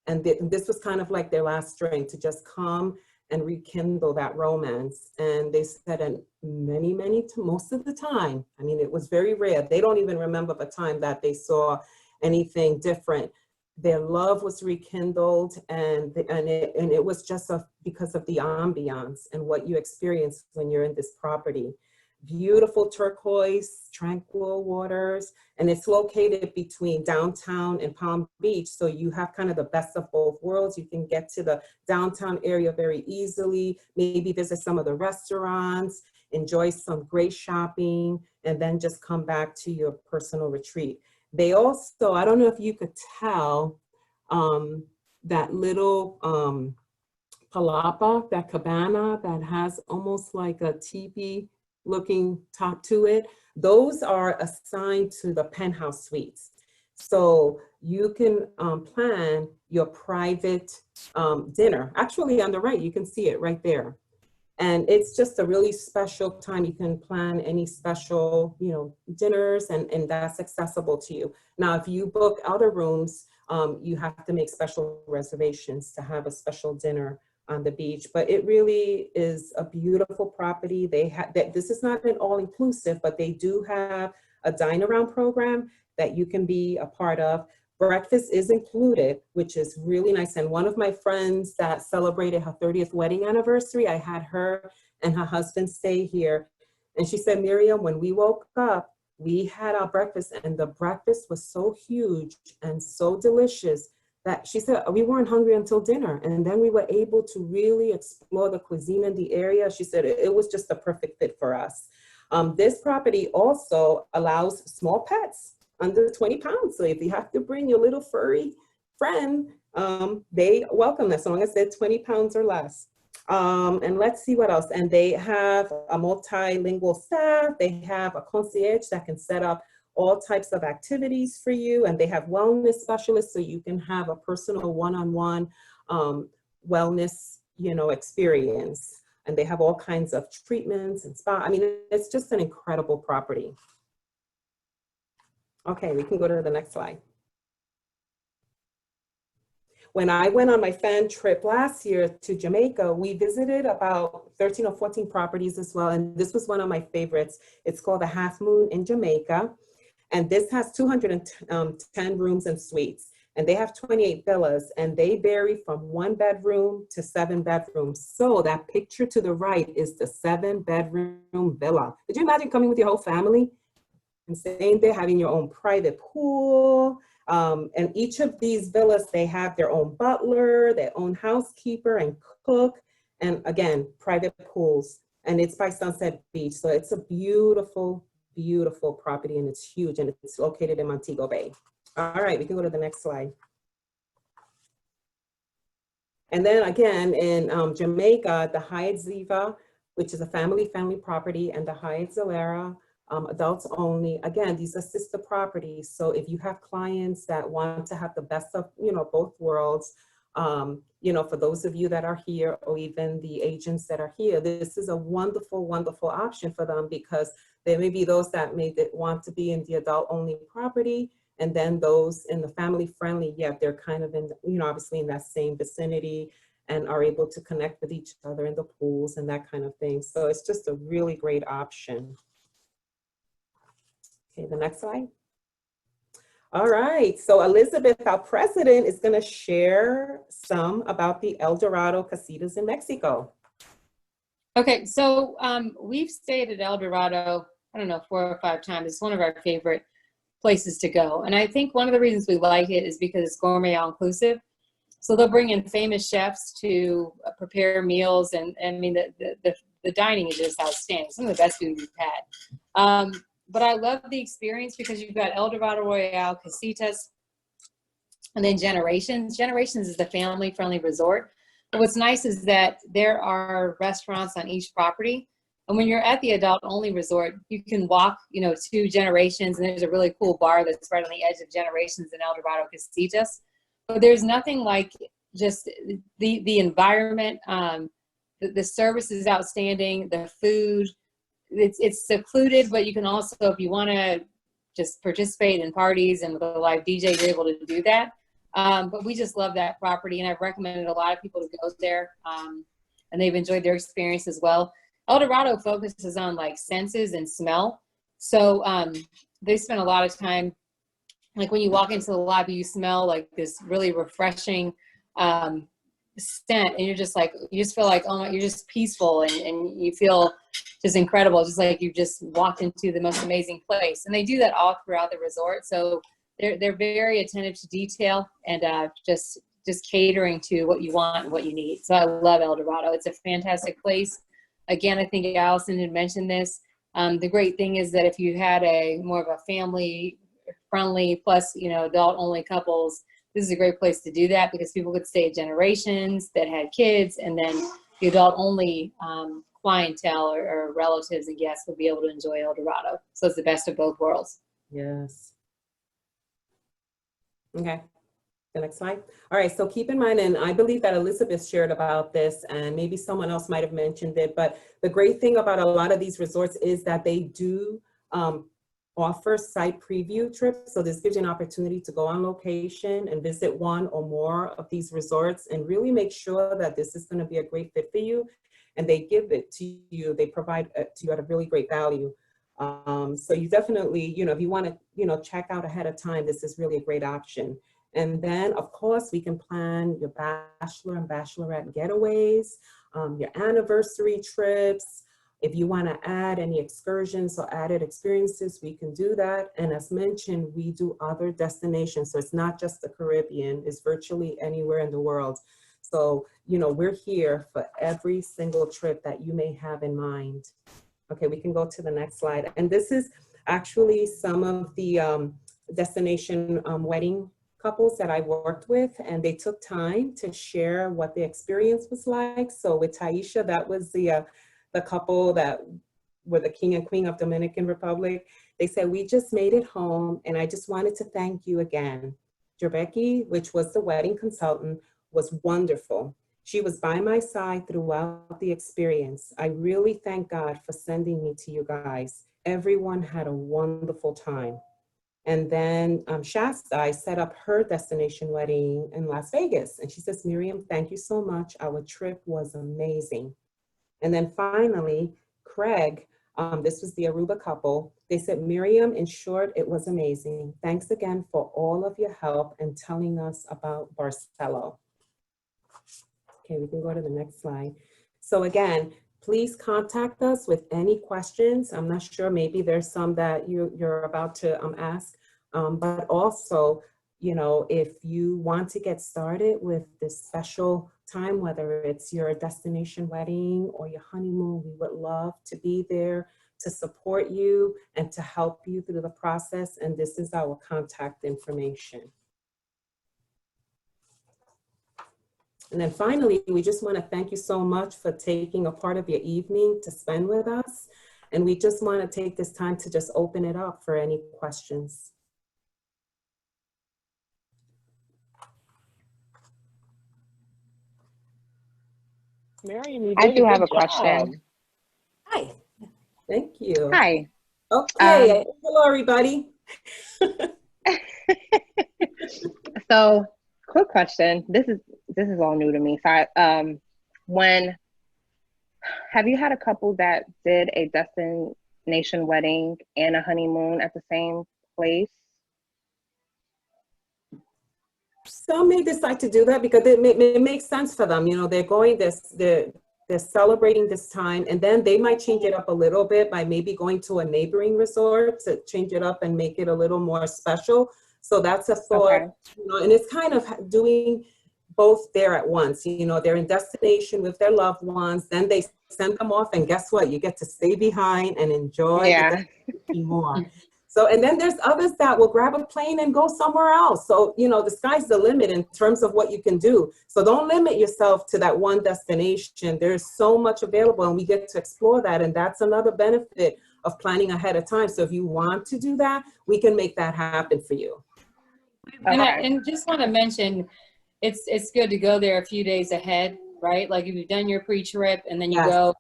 And this was kind of like their last string to just come and rekindle that romance. And they said, and most of the time, I mean, it was very rare. They don't even remember the time that they saw anything different. Their love was rekindled, and it was just because of the ambiance and what you experience when you're in this property. Beautiful turquoise, tranquil waters, and it's located between downtown and Palm Beach. So you have kind of the best of both worlds. You can get to the downtown area very easily, maybe visit some of the restaurants, enjoy some great shopping, and then just come back to your personal retreat. They also, I don't know if you could tell, that little palapa, that cabana that has almost like a teepee looking top to it, those are assigned to the penthouse suites. So you can plan your private dinner. Actually on the right, you can see it right there. And it's just a really special time. You can plan any special, dinners, and that's accessible to you. Now, if you book outer rooms, you have to make special reservations to have a special dinner on the beach. But it really is a beautiful property. This is not an all-inclusive, but they do have a dine-around program that you can be a part of. Breakfast is included, which is really nice. And one of my friends that celebrated her 30th wedding anniversary, I had her and her husband stay here. And she said, Miriam, when we woke up, we had our breakfast, and the breakfast was so huge and so delicious that she said we weren't hungry until dinner. And then we were able to really explore the cuisine in the area. She said it was just a perfect fit for us. This property also allows small pets under 20 pounds. So if you have to bring your little furry friend, they welcome that, as long as they're 20 pounds or less. And let's see what else. And they have a multilingual staff. They have a concierge that can set up all types of activities for you. And they have wellness specialists, so you can have a personal one-on-one wellness, experience. And they have all kinds of treatments and spa. I mean, it's just an incredible property. Okay, we can go to the next slide. When I went on my fan trip last year to Jamaica, we visited about 13 or 14 properties as well. And this was one of my favorites. It's called the Half Moon in Jamaica. And this has 210 rooms and suites. And they have 28 villas, and they vary from 1 bedroom to 7 bedrooms. So that picture to the right is the 7-bedroom villa. Could you imagine coming with your whole family and staying there, having your own private pool? And each of these villas, they have their own butler, their own housekeeper and cook, and again, private pools. And it's by Sunset Beach. So it's a beautiful, beautiful property, and it's huge, and it's located in Montego Bay. All right, we can go to the next slide. And then again, in Jamaica, the Hyatt Ziva, which is a family-friendly property, and the Hyatt Zalera, adults only. Again, these are sister properties. So if you have clients that want to have the best of, both worlds, for those of you that are here, or even the agents that are here, this is a wonderful, wonderful option for them, because there may be those that may want to be in the adult only property, and then those in the family friendly, yet they're kind of in, obviously in that same vicinity, and are able to connect with each other in the pools and that kind of thing. So it's just a really great option. Okay, the next slide. All right, so Elizabeth, our president, is going to share some about the El Dorado casitas in Mexico. Okay, so we've stayed at El Dorado, I don't know, 4 or 5 times. It's one of our favorite places to go. And I think one of the reasons we like it is because it's gourmet all inclusive. So they'll bring in famous chefs to prepare meals. And I mean, the dining is just outstanding. Some of the best food we've had. But I love the experience because you've got El Dorado Royale, Casitas, and then Generations. Generations is the family-friendly resort. But what's nice is that there are restaurants on each property. And when you're at the adult-only resort, you can walk, to Generations, and there's a really cool bar that's right on the edge of Generations in El Dorado Casitas. But there's nothing like just the environment. The service is outstanding. The food, it's secluded, but you can also, if you want to just participate in parties and with a live DJ, you're able to do that. But we just love that property, and I've recommended a lot of people to go there, and they've enjoyed their experience as well. El Dorado focuses on like senses and smell. So they spend a lot of time, like when you walk into the lobby, you smell like this really refreshing scent, and you just feel like, oh my, you're just peaceful, and you feel just incredible, just like you just walked into the most amazing place. And they do that all throughout the resort. So they're very attentive to detail, and just catering to what you want and what you need. So I love El Dorado. It's a fantastic place. Again, I think Allison had mentioned this. The great thing is that if you had more of a family friendly plus, adult only couples, this is a great place to do that, because people could stay at Generations that had kids, and then the adult only clientele or relatives and guests would be able to enjoy El Dorado. So it's the best of both worlds. Yes. Okay. The next slide. All right, so keep in mind, and I believe that Elizabeth shared about this, and maybe someone else might have mentioned it, but the great thing about a lot of these resorts is that they do offer site preview trips. So this gives you an opportunity to go on location and visit one or more of these resorts and really make sure that this is going to be a great fit for you. And they give it to you, they provide it to you at a really great value. So you definitely, if you want to, check out ahead of time, this is really a great option. And then, of course, we can plan your bachelor and bachelorette getaways, your anniversary trips, If you want to add any excursions or added experiences, we can do that. And as mentioned, we do other destinations. So it's not just the Caribbean, it's virtually anywhere in the world. So, you know, we're here for every single trip that you may have in mind. Okay, we can go to the next slide. And this is actually some of the destination wedding couples that I worked with, and they took time to share what the experience was like. So with Taisha, that was the couple that were the king and queen of Dominican Republic. They said, we just made it home, and I just wanted to thank you again. Jabeki, which was the wedding consultant, was wonderful. She was by my side throughout the experience. I really thank God for sending me to you guys. Everyone had a wonderful time. And then Shasta, I set up her destination wedding in Las Vegas. And she says, Miriam, thank you so much. Our trip was amazing. And then finally, Craig, this was the Aruba couple. They said, Miriam, in short, it was amazing. Thanks again for all of your help and telling us about Barcelo. Okay, we can go to the next slide. So again, please contact us with any questions. I'm not sure, maybe there's some that you're about to ask, but also, you know, if you want to get started with this special time, whether it's your destination wedding or your honeymoon, we would love to be there to support you and to help you through the process. And this is our contact information. And then finally, we just want to thank you so much for taking a part of your evening to spend with us. And we just want to take this time to just open it up for any questions. Miriam, you did I do have a good job. question. Hi. Thank you. Hi. Okay. Hello, everybody. So, quick question. This is all new to me. So, have you had a couple that did a destination wedding and a honeymoon at the same place? Some may decide to do that because it makes sense for them. You know, they're going they're celebrating this time, and then they might change it up a little bit by maybe going to a neighboring resort to change it up and make it a little more special. So that's a thought, okay. You know, and it's kind of doing both there at once. You know, they're in destination with their loved ones, then they send them off, and guess what? You get to stay behind and enjoy the destination more. So, and then there's others that will grab a plane and go somewhere else. So, you know, the sky's the limit in terms of what you can do. So don't limit yourself to that one destination. There's so much available, and we get to explore that. And that's another benefit of planning ahead of time. So if you want to do that, we can make that happen for you. And just want to mention, it's good to go there a few days ahead, right? Like if you've done your pre-trip and then you go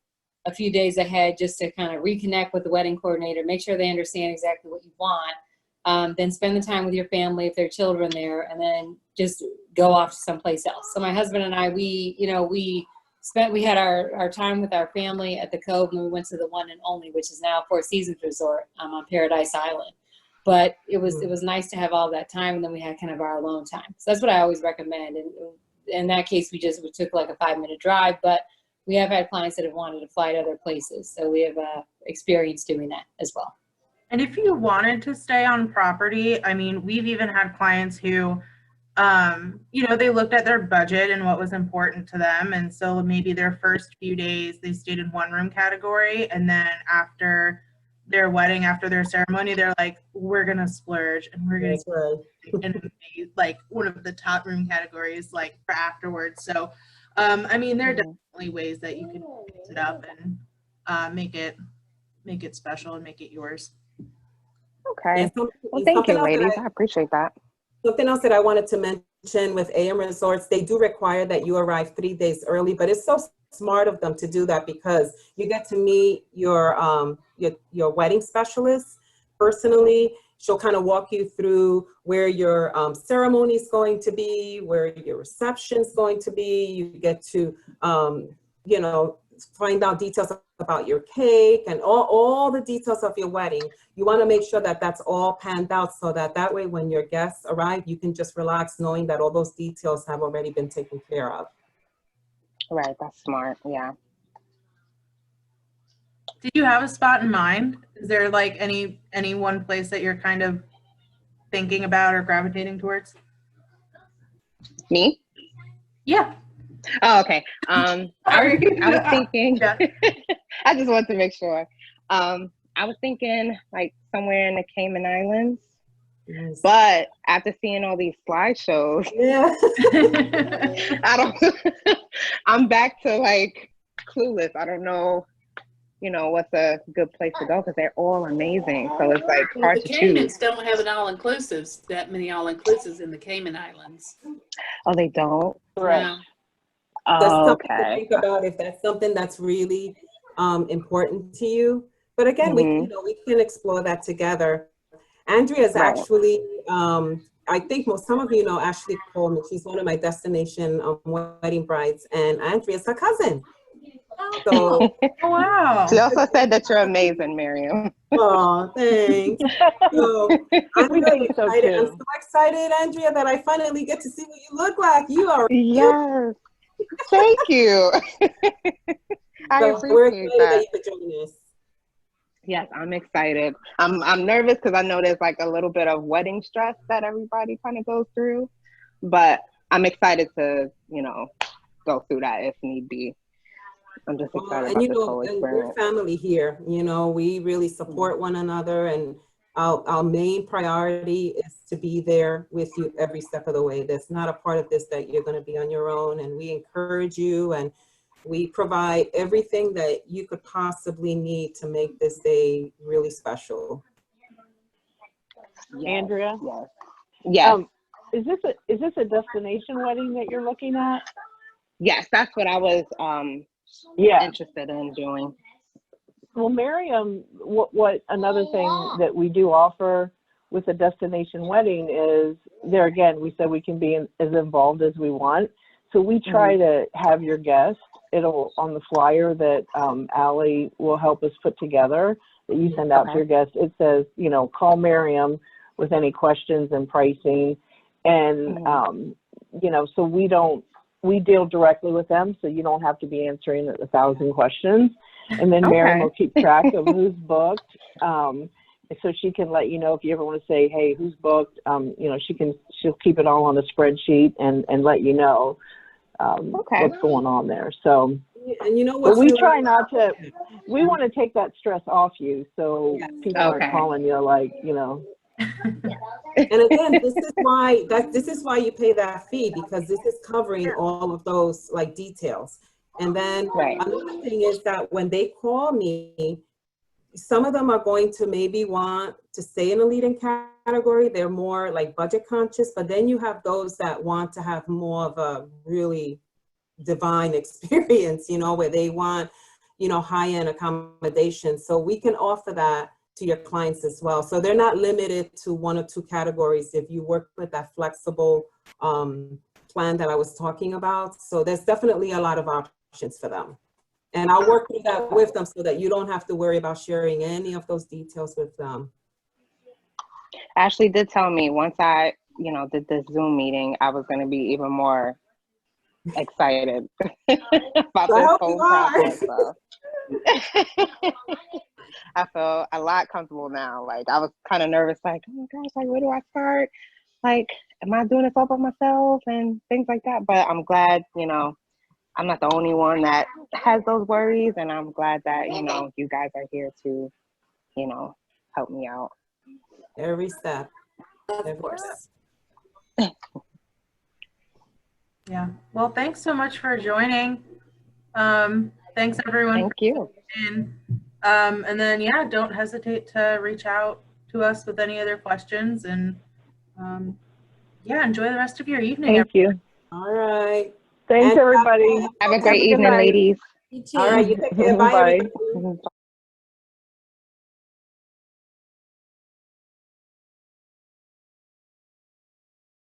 a few days ahead just to kind of reconnect with the wedding coordinator, make sure they understand exactly what you want, then spend the time with your family if there are children there, and then just go off to someplace else. So my husband and I, we had our time with our family at the Cove, and we went to the one and only, which is now Four Seasons Resort on Paradise Island. But it was nice to have all that time, and then we had kind of our alone time. So that's what I always recommend. And in that case, we took like a 5-minute drive, but we have had clients that have wanted to fly to other places. So we have experience doing that as well. And if you wanted to stay on property, I mean, we've even had clients who, you know, they looked at their budget and what was important to them. And so maybe their first few days, they stayed in one room category. And then after their wedding, after their ceremony, they're like, we're going to splurge and we're going to and like one of the top room categories like for afterwards. So, I mean, there are definitely ways that you can mix it up and make it special and make it yours. Okay. Well, thank you, ladies. I appreciate that. Something else that I wanted to mention with AM Resorts, they do require that you arrive 3 days early, but it's so smart of them to do that because you get to meet your wedding specialist personally. She'll kind of walk you through where your ceremony is going to be, where your reception is going to be. You get to, you know, find out details about your cake and all the details of your wedding. You want to make sure that that's all panned out so that way when your guests arrive, you can just relax knowing that all those details have already been taken care of. Right, that's smart, yeah. Did you have a spot in mind? Is there like any one place that you're kind of thinking about or gravitating towards? Me? Yeah. Oh, okay. I was thinking, Yeah. I just wanted to make sure. I was thinking like somewhere in the Cayman Islands, but after seeing all these slideshows, Yeah. I'm back to like clueless. I don't know, what's a good place to go because they're all amazing. So it's like Well, hard the to Caymans choose. don't have an all-inclusives, that many all-inclusives in the Cayman Islands. Oh, they don't? Right. No. That's Oh, something to okay. think about if that's something that's really important to you. But again, Mhm. we can explore that together. Andrea's Right. actually, I think some of you know Ashley Coleman. She's one of my destination wedding brides, and Andrea's her cousin. So, Oh, wow. She also said that you're amazing, Miriam. oh, thanks. So I'm We really think so excited. I'm too. so excited, Andrea, that I finally get to see what you look like. You are Yes. Thank you. I so we're appreciate excited that that. you could join us. Yes, I'm excited. I'm nervous because I know there's like a little bit of wedding stress that everybody kind of goes through, but I'm excited to, go through that if need be. I'm just excited about this whole And we're experience. family here. We really support one another, and our main priority is to be there with you every step of the way. There's not a part of this that you're going to be on your own, and we encourage you, and we provide everything that you could possibly need to make this day really special. Yes, Andrea? Yes. Yes. Is this a destination wedding that you're looking at? Yes, that's what I was Yeah. interested in doing. Well, Miriam, what another thing that we do offer with a destination wedding is there again, we said we can be as involved as we want. So we try to have your guest, it'll on the flyer that Allie will help us put together that you send out to your guest. It says, call Miriam with any questions and pricing. And, so we deal directly with them. So you don't have to be answering 1,000 questions. And then Miriam will keep track of who's booked. So she can let you know if you ever want to say, hey, who's booked? She'll keep it all on a spreadsheet and let you know what's going on there. So, and but we try not to. We want to take that stress off you, so people aren't calling you like, And again, this is why you pay that fee, because this is covering all of those like details. And then another thing is that when they call me, some of them are going to maybe want to stay in a leading category. They're more like budget conscious, but then you have those that want to have more of a really divine experience, where they want, high-end accommodations. So we can offer that to your clients as well. So they're not limited to one or two categories if you work with that flexible plan that I was talking about. So there's definitely a lot of options for them. And I'll work through that with them so that you don't have to worry about sharing any of those details with them. Ashley did tell me once I, did this Zoom meeting, I was going to be even more excited about this whole process. So. I feel a lot comfortable now. Like I was kind of nervous, like, oh my gosh, like where do I start? Like, am I doing this all by myself and things like that? But I'm glad, I'm not the only one that has those worries, and I'm glad that, you guys are here to, help me out. Every step. Of course. Yeah. Well, thanks so much for joining. Thanks everyone. Thank you. And then, don't hesitate to reach out to us with any other questions, and enjoy the rest of your evening. Thank you. All right. Thanks, everybody. Have a great evening, night. ladies. You too. All right. You take care. Bye, Bye. everybody.